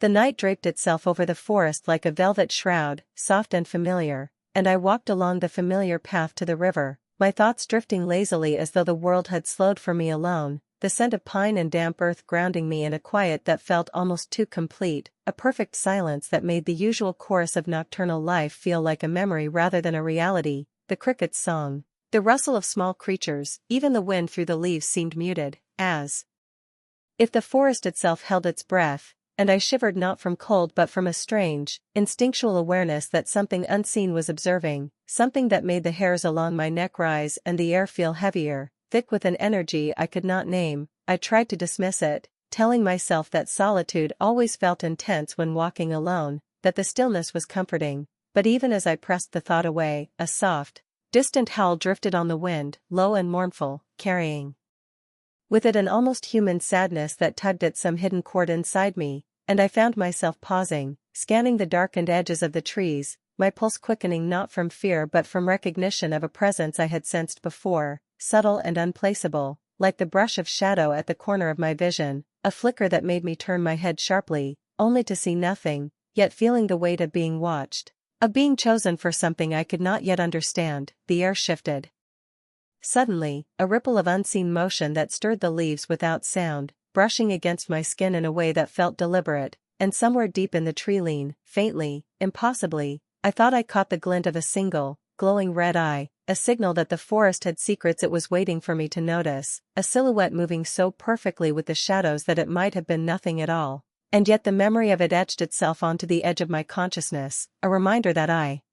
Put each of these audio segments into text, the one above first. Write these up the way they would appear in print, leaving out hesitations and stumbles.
The night draped itself over the forest like a velvet shroud, soft and familiar, and I walked along the familiar path to the river, my thoughts drifting lazily as though the world had slowed for me alone, the scent of pine and damp earth grounding me in a quiet that felt almost too complete, a perfect silence that made the usual chorus of nocturnal life feel like a memory rather than a reality, the cricket's song, the rustle of small creatures, even the wind through the leaves seemed muted, as if the forest itself held its breath, and I shivered not from cold but from a strange, instinctual awareness that something unseen was observing, something that made the hairs along my neck rise and the air feel heavier, thick with an energy I could not name. I tried to dismiss it, telling myself that solitude always felt intense when walking alone, that the stillness was comforting, but even as I pressed the thought away, a soft, distant howl drifted on the wind, low and mournful, carrying with it an almost human sadness that tugged at some hidden chord inside me, and I found myself pausing, scanning the darkened edges of the trees, my pulse quickening not from fear but from recognition of a presence I had sensed before, subtle and unplaceable, like the brush of shadow at the corner of my vision, a flicker that made me turn my head sharply, only to see nothing, yet feeling the weight of being watched, of being chosen for something I could not yet understand. The air shifted. Suddenly, a ripple of unseen motion that stirred the leaves without sound, brushing against my skin in a way that felt deliberate, and somewhere deep in the tree faintly, impossibly, I thought I caught the glint of a single, glowing red eye, a signal that the forest had secrets it was waiting for me to notice, a silhouette moving so perfectly with the shadows that it might have been nothing at all, and yet the memory of it etched itself onto the edge of my consciousness, a reminder that I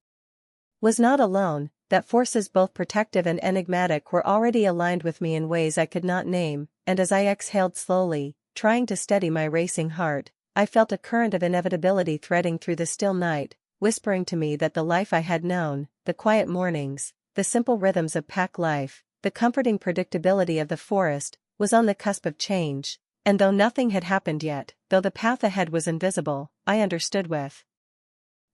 was not alone, that forces both protective and enigmatic were already aligned with me in ways I could not name, and as I exhaled slowly, trying to steady my racing heart, I felt a current of inevitability threading through the still night, whispering to me that the life I had known, the quiet mornings, the simple rhythms of pack life, the comforting predictability of the forest, was on the cusp of change, and though nothing had happened yet, though the path ahead was invisible, I understood with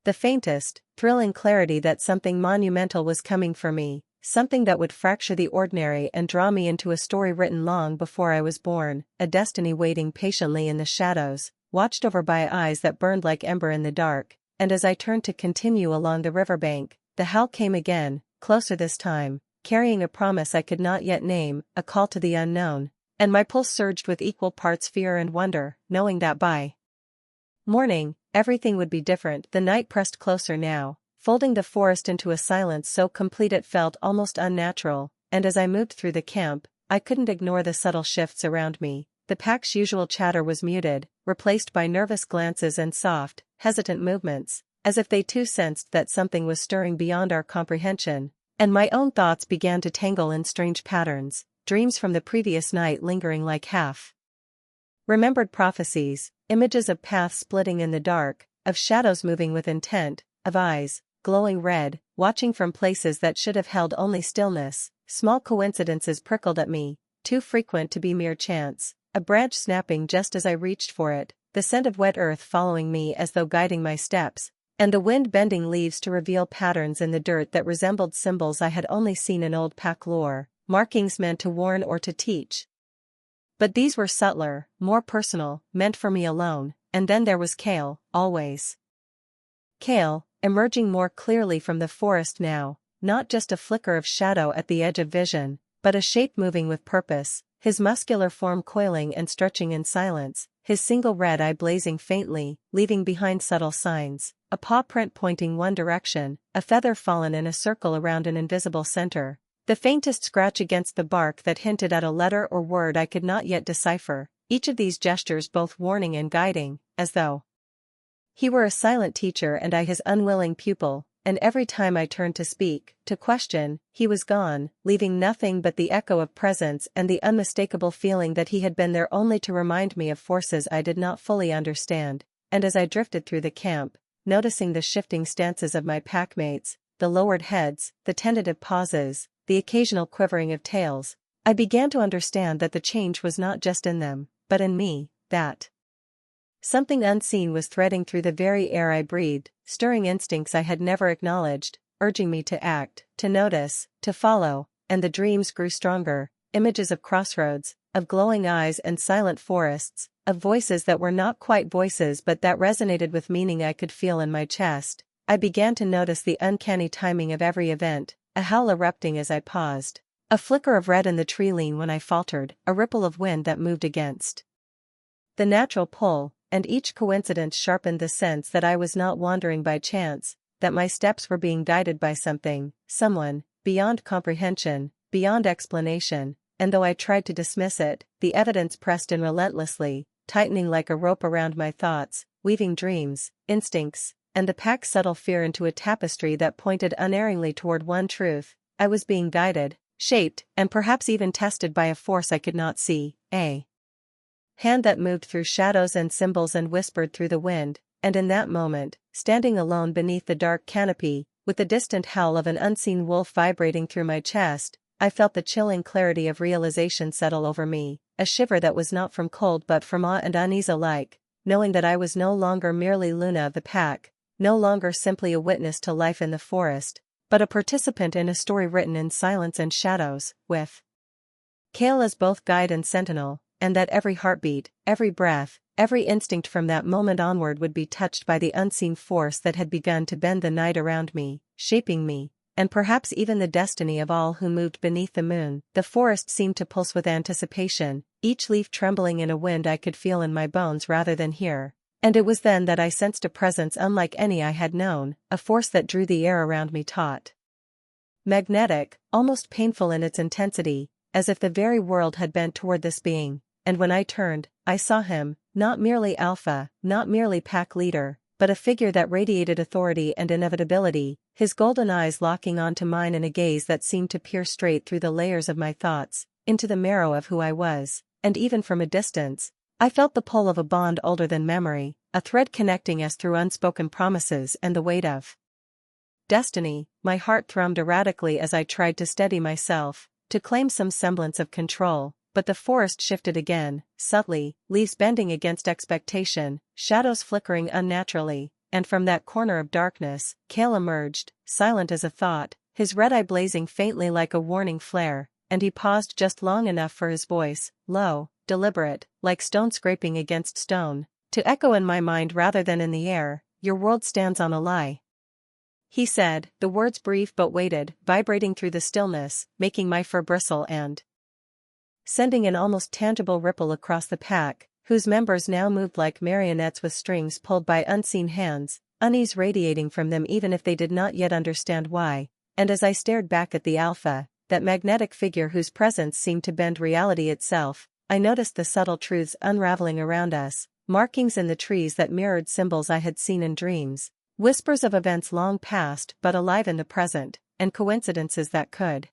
the faintest, thrilling clarity that something monumental was coming for me, something that would fracture the ordinary and draw me into a story written long before I was born, a destiny waiting patiently in the shadows, watched over by eyes that burned like ember in the dark. And as I turned to continue along the riverbank, the howl came again, closer this time, carrying a promise I could not yet name, a call to the unknown, and my pulse surged with equal parts fear and wonder, knowing that by morning, everything would be different. The night pressed closer now, folding the forest into a silence so complete it felt almost unnatural, and as I moved through the camp, I couldn't ignore the subtle shifts around me. The pack's usual chatter was muted, replaced by nervous glances and soft, hesitant movements, as if they too sensed that something was stirring beyond our comprehension, and my own thoughts began to tangle in strange patterns, dreams from the previous night lingering like half-remembered prophecies, images of paths splitting in the dark, of shadows moving with intent, of eyes, glowing red, watching from places that should have held only stillness. Small coincidences prickled at me, too frequent to be mere chance, a branch snapping just as I reached for it, the scent of wet earth following me as though guiding my steps, and the wind bending leaves to reveal patterns in the dirt that resembled symbols I had only seen in old pack lore, markings meant to warn or to teach. But these were subtler, more personal, meant for me alone. And then there was Kale, always Kale, emerging more clearly from the forest now, not just a flicker of shadow at the edge of vision, but a shape moving with purpose, his muscular form coiling and stretching in silence, his single red eye blazing faintly, leaving behind subtle signs, a paw print pointing one direction, a feather fallen in a circle around an invisible center, the faintest scratch against the bark that hinted at a letter or word I could not yet decipher, each of these gestures both warning and guiding, as though he were a silent teacher and I his unwilling pupil. And every time I turned to speak, to question, he was gone, leaving nothing but the echo of presence and the unmistakable feeling that he had been there only to remind me of forces I did not fully understand. And as I drifted through the camp, noticing the shifting stances of my packmates, the lowered heads, the tentative pauses, the occasional quivering of tails, I began to understand that the change was not just in them, but in me, that something unseen was threading through the very air I breathed, stirring instincts I had never acknowledged, urging me to act, to notice, to follow, and the dreams grew stronger, images of crossroads, of glowing eyes and silent forests, of voices that were not quite voices but that resonated with meaning I could feel in my chest. I began to notice the uncanny timing of every event, a howl erupting as I paused, a flicker of red in the tree lean when I faltered, a ripple of wind that moved against the natural pull, and each coincidence sharpened the sense that I was not wandering by chance, that my steps were being guided by something, someone, beyond comprehension, beyond explanation, and though I tried to dismiss it, the evidence pressed in relentlessly, tightening like a rope around my thoughts, weaving dreams, instincts, and the pack's subtle fear into a tapestry that pointed unerringly toward one truth: I was being guided, shaped, and perhaps even tested by a force I could not see, a hand that moved through shadows and symbols and whispered through the wind. And in that moment, standing alone beneath the dark canopy, with the distant howl of an unseen wolf vibrating through my chest, I felt the chilling clarity of realization settle over me, a shiver that was not from cold but from awe and unease alike, knowing that I was no longer merely Luna of the pack, no longer simply a witness to life in the forest, but a participant in a story written in silence and shadows, with Kale as both guide and sentinel, and that every heartbeat, every breath, every instinct from that moment onward would be touched by the unseen force that had begun to bend the night around me, shaping me, and perhaps even the destiny of all who moved beneath the moon. The forest seemed to pulse with anticipation, each leaf trembling in a wind I could feel in my bones rather than hear, and it was then that I sensed a presence unlike any I had known, a force that drew the air around me taut, magnetic, almost painful in its intensity, as if the very world had bent toward this being. And when I turned, I saw him, not merely alpha, not merely pack leader, but a figure that radiated authority and inevitability, his golden eyes locking onto mine in a gaze that seemed to peer straight through the layers of my thoughts, into the marrow of who I was. And even from a distance, I felt the pull of a bond older than memory, a thread connecting us through unspoken promises and the weight of destiny. My heart thrummed erratically as I tried to steady myself, to claim some semblance of control. But the forest shifted again, subtly, leaves bending against expectation, shadows flickering unnaturally, and from that corner of darkness, Kale emerged, silent as a thought, his red eye blazing faintly like a warning flare, and he paused just long enough for his voice, low, deliberate, like stone scraping against stone, to echo in my mind rather than in the air. Your world stands on a lie, he said, the words brief but weighted, vibrating through the stillness, making my fur bristle and sending an almost tangible ripple across the pack, whose members now moved like marionettes with strings pulled by unseen hands, unease radiating from them even if they did not yet understand why. And as I stared back at the alpha, that magnetic figure whose presence seemed to bend reality itself, I noticed the subtle truths unraveling around us, markings in the trees that mirrored symbols I had seen in dreams, whispers of events long past but alive in the present, and coincidences that could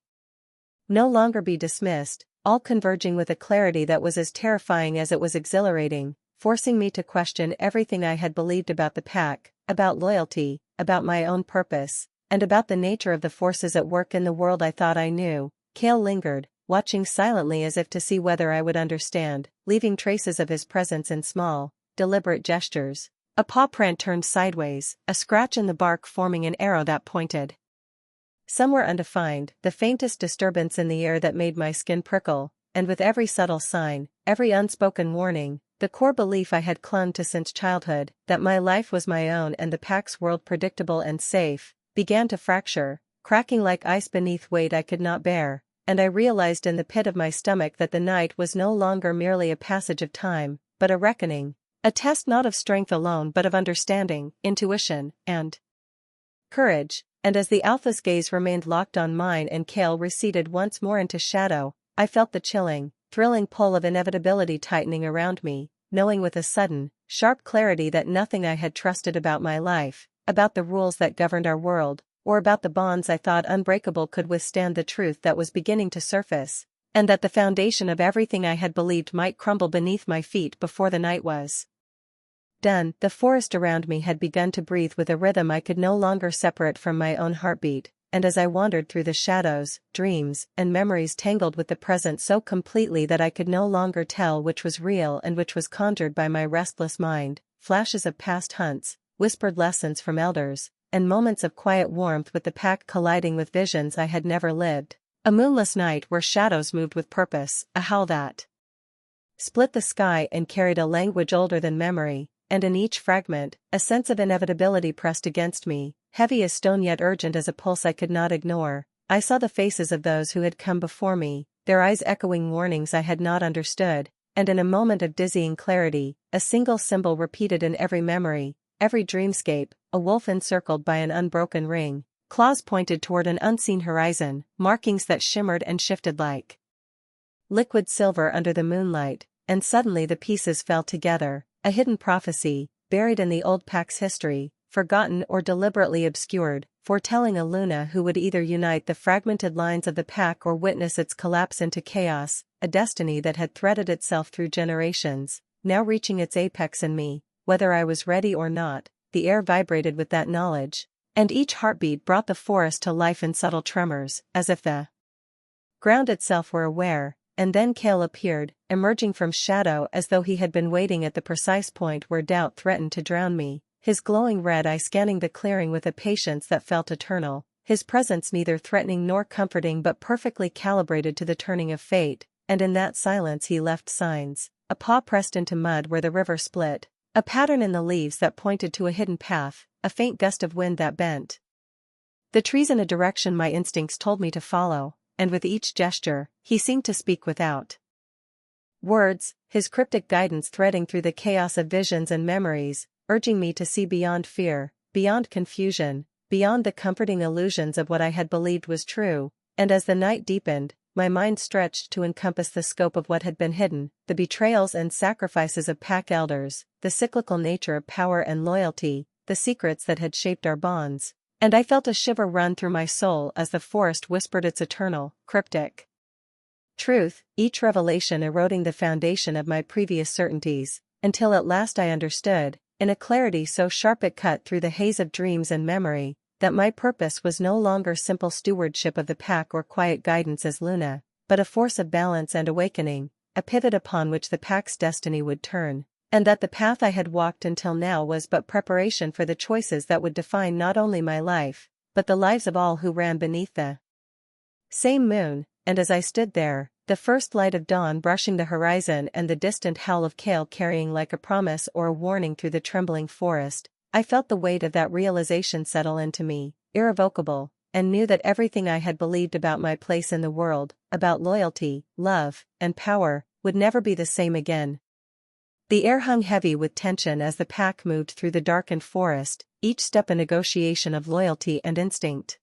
no longer be dismissed, all converging with a clarity that was as terrifying as it was exhilarating, forcing me to question everything I had believed about the pack, about loyalty, about my own purpose, and about the nature of the forces at work in the world I thought I knew. Kale lingered, watching silently as if to see whether I would understand, leaving traces of his presence in small, deliberate gestures. A paw print turned sideways, a scratch in the bark forming an arrow that pointed somewhere undefined, the faintest disturbance in the air that made my skin prickle, and with every subtle sign, every unspoken warning, the core belief I had clung to since childhood, that my life was my own and the pack's world predictable and safe, began to fracture, cracking like ice beneath weight I could not bear, and I realized in the pit of my stomach that the night was no longer merely a passage of time, but a reckoning, a test not of strength alone but of understanding, intuition, and courage. And as the alpha's gaze remained locked on mine and Kale receded once more into shadow, I felt the chilling, thrilling pull of inevitability tightening around me, knowing with a sudden, sharp clarity that nothing I had trusted about my life, about the rules that governed our world, or about the bonds I thought unbreakable could withstand the truth that was beginning to surface, and that the foundation of everything I had believed might crumble beneath my feet before the night was done. The forest around me had begun to breathe with a rhythm I could no longer separate from my own heartbeat, and as I wandered through the shadows, dreams, and memories tangled with the present so completely that I could no longer tell which was real and which was conjured by my restless mind, flashes of past hunts, whispered lessons from elders, and moments of quiet warmth with the pack colliding with visions I had never lived. A moonless night where shadows moved with purpose, a howl that split the sky and carried a language older than memory, and in each fragment, a sense of inevitability pressed against me, heavy as stone yet urgent as a pulse I could not ignore. I saw the faces of those who had come before me, their eyes echoing warnings I had not understood, and in a moment of dizzying clarity, a single symbol repeated in every memory, every dreamscape, a wolf encircled by an unbroken ring, claws pointed toward an unseen horizon, markings that shimmered and shifted like liquid silver under the moonlight, and suddenly the pieces fell together, a hidden prophecy, buried in the old pack's history, forgotten or deliberately obscured, foretelling a Luna who would either unite the fragmented lines of the pack or witness its collapse into chaos, a destiny that had threaded itself through generations, now reaching its apex in me. Whether I was ready or not, the air vibrated with that knowledge, and each heartbeat brought the forest to life in subtle tremors, as if the ground itself were aware. And then Cale appeared, emerging from shadow as though he had been waiting at the precise point where doubt threatened to drown me, his glowing red eye scanning the clearing with a patience that felt eternal, his presence neither threatening nor comforting but perfectly calibrated to the turning of fate, and in that silence he left signs, a paw pressed into mud where the river split, a pattern in the leaves that pointed to a hidden path, a faint gust of wind that bent the trees in a direction my instincts told me to follow. And with each gesture, he seemed to speak without words, his cryptic guidance threading through the chaos of visions and memories, urging me to see beyond fear, beyond confusion, beyond the comforting illusions of what I had believed was true, and as the night deepened, my mind stretched to encompass the scope of what had been hidden, the betrayals and sacrifices of pack elders, the cyclical nature of power and loyalty, the secrets that had shaped our bonds. And I felt a shiver run through my soul as the forest whispered its eternal, cryptic truth, each revelation eroding the foundation of my previous certainties, until at last I understood, in a clarity so sharp it cut through the haze of dreams and memory, that my purpose was no longer simple stewardship of the pack or quiet guidance as Luna, but a force of balance and awakening, a pivot upon which the pack's destiny would turn. And that the path I had walked until now was but preparation for the choices that would define not only my life, but the lives of all who ran beneath the same moon. And as I stood there, the first light of dawn brushing the horizon and the distant howl of Cale carrying like a promise or a warning through the trembling forest, I felt the weight of that realization settle into me, irrevocable, and knew that everything I had believed about my place in the world, about loyalty, love, and power, would never be the same again. The air hung heavy with tension as the pack moved through the darkened forest, each step a negotiation of loyalty and instinct.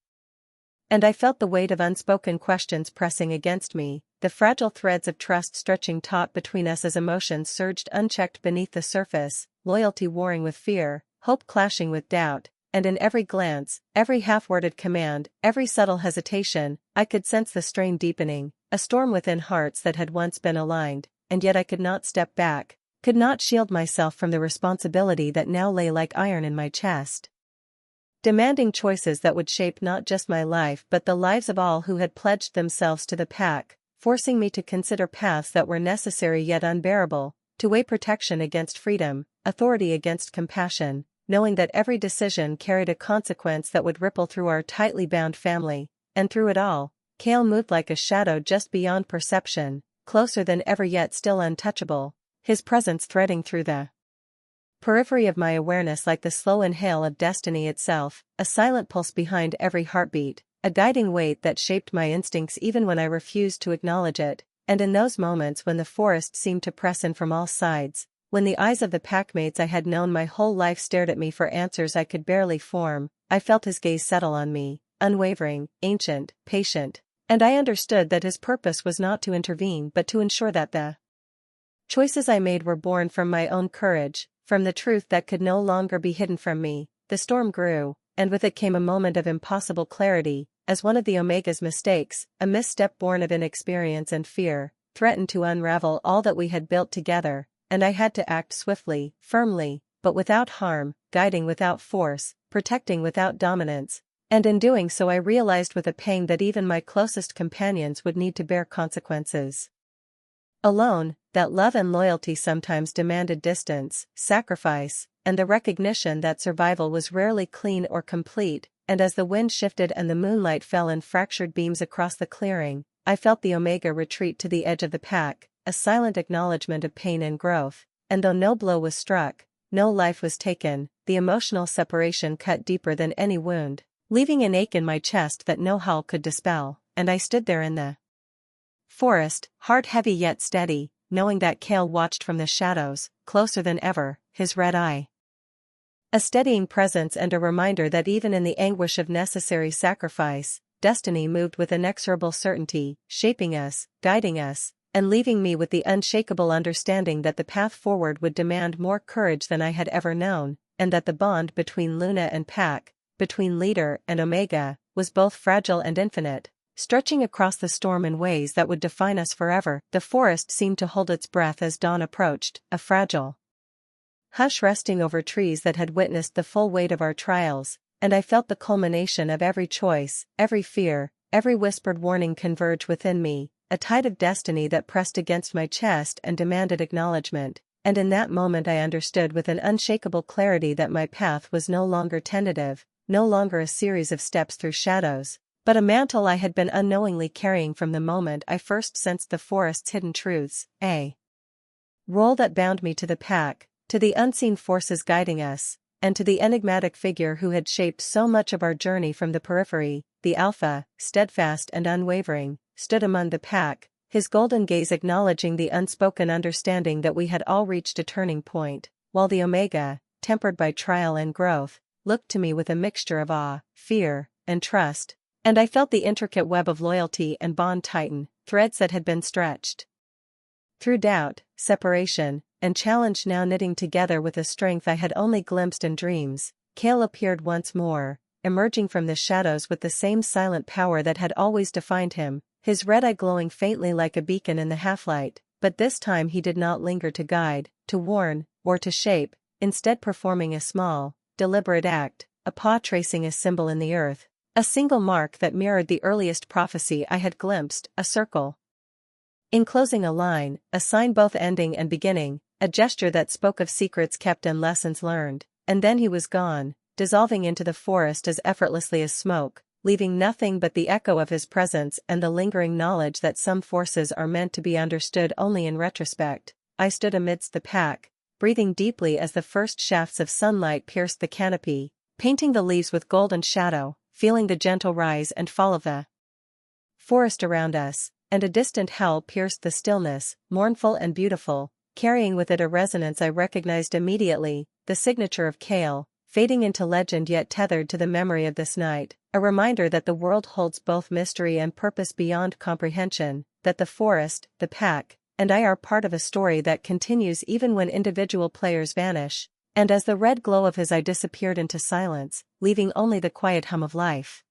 And I felt the weight of unspoken questions pressing against me, the fragile threads of trust stretching taut between us as emotions surged unchecked beneath the surface, loyalty warring with fear, hope clashing with doubt, and in every glance, every half-worded command, every subtle hesitation, I could sense the strain deepening, a storm within hearts that had once been aligned, and yet I could not step back. Could not shield myself from the responsibility that now lay like iron in my chest, demanding choices that would shape not just my life but the lives of all who had pledged themselves to the pack, forcing me to consider paths that were necessary yet unbearable, to weigh protection against freedom, authority against compassion, knowing that every decision carried a consequence that would ripple through our tightly bound family, and through it all, Cale moved like a shadow just beyond perception, closer than ever yet still untouchable. His presence threading through the periphery of my awareness like the slow inhale of destiny itself, a silent pulse behind every heartbeat, a guiding weight that shaped my instincts even when I refused to acknowledge it, and in those moments when the forest seemed to press in from all sides, when the eyes of the packmates I had known my whole life stared at me for answers I could barely form, I felt his gaze settle on me, unwavering, ancient, patient, and I understood that his purpose was not to intervene but to ensure that the choices I made were born from my own courage, from the truth that could no longer be hidden from me. The storm grew, and with it came a moment of impossible clarity, as one of the Omega's mistakes, a misstep born of inexperience and fear, threatened to unravel all that we had built together, and I had to act swiftly, firmly, but without harm, guiding without force, protecting without dominance, and in doing so I realized with a pang that even my closest companions would need to bear consequences alone, that love and loyalty sometimes demanded distance, sacrifice, and the recognition that survival was rarely clean or complete, and as the wind shifted and the moonlight fell in fractured beams across the clearing, I felt the Omega retreat to the edge of the pack, a silent acknowledgement of pain and growth, and though no blow was struck, no life was taken, the emotional separation cut deeper than any wound, leaving an ache in my chest that no howl could dispel, and I stood there in the forest, heart heavy yet steady, knowing that Cale watched from the shadows, closer than ever, his red eye a steadying presence and a reminder that even in the anguish of necessary sacrifice, destiny moved with inexorable certainty, shaping us, guiding us, and leaving me with the unshakable understanding that the path forward would demand more courage than I had ever known, and that the bond between Luna and Pac, between leader and Omega, was both fragile and infinite, stretching across the storm in ways that would define us forever. The forest seemed to hold its breath as dawn approached, a fragile hush resting over trees that had witnessed the full weight of our trials, and I felt the culmination of every choice, every fear, every whispered warning converge within me, a tide of destiny that pressed against my chest and demanded acknowledgement, and in that moment I understood with an unshakable clarity that my path was no longer tentative, no longer a series of steps through shadows, but a mantle I had been unknowingly carrying from the moment I first sensed the forest's hidden truths, a role that bound me to the pack, to the unseen forces guiding us, and to the enigmatic figure who had shaped so much of our journey from the periphery. The Alpha, steadfast and unwavering, stood among the pack, his golden gaze acknowledging the unspoken understanding that we had all reached a turning point, while the Omega, tempered by trial and growth, looked to me with a mixture of awe, fear, and trust, and I felt the intricate web of loyalty and bond tighten, threads that had been stretched through doubt, separation, and challenge now knitting together with a strength I had only glimpsed in dreams. Cale appeared once more, emerging from the shadows with the same silent power that had always defined him, his red eye glowing faintly like a beacon in the half-light, but this time he did not linger to guide, to warn, or to shape, instead performing a small, deliberate act, a paw tracing a symbol in the earth, a single mark that mirrored the earliest prophecy I had glimpsed, a circle enclosing a line, a sign both ending and beginning, a gesture that spoke of secrets kept and lessons learned, and then he was gone, dissolving into the forest as effortlessly as smoke, leaving nothing but the echo of his presence and the lingering knowledge that some forces are meant to be understood only in retrospect. I stood amidst the pack, breathing deeply as the first shafts of sunlight pierced the canopy, painting the leaves with golden shadow, feeling the gentle rise and fall of the forest around us, and a distant howl pierced the stillness, mournful and beautiful, carrying with it a resonance I recognized immediately, the signature of Cale, fading into legend yet tethered to the memory of this night, a reminder that the world holds both mystery and purpose beyond comprehension, that the forest, the pack, and I are part of a story that continues even when individual players vanish, and as the red glow of his eye disappeared into silence, leaving only the quiet hum of life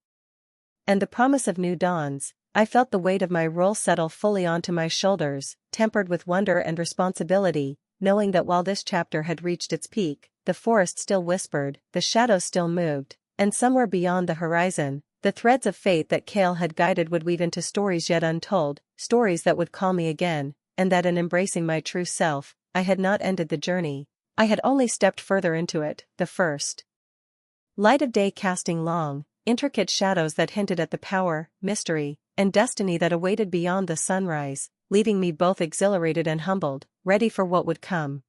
and the promise of new dawns, I felt the weight of my role settle fully onto my shoulders, tempered with wonder and responsibility, knowing that while this chapter had reached its peak, the forest still whispered, the shadows still moved, and somewhere beyond the horizon, the threads of fate that Cale had guided would weave into stories yet untold, stories that would call me again, and that in embracing my true self, I had not ended the journey, I had only stepped further into it, the first light of day casting long, intricate shadows that hinted at the power, mystery, and destiny that awaited beyond the sunrise, leaving me both exhilarated and humbled, ready for what would come.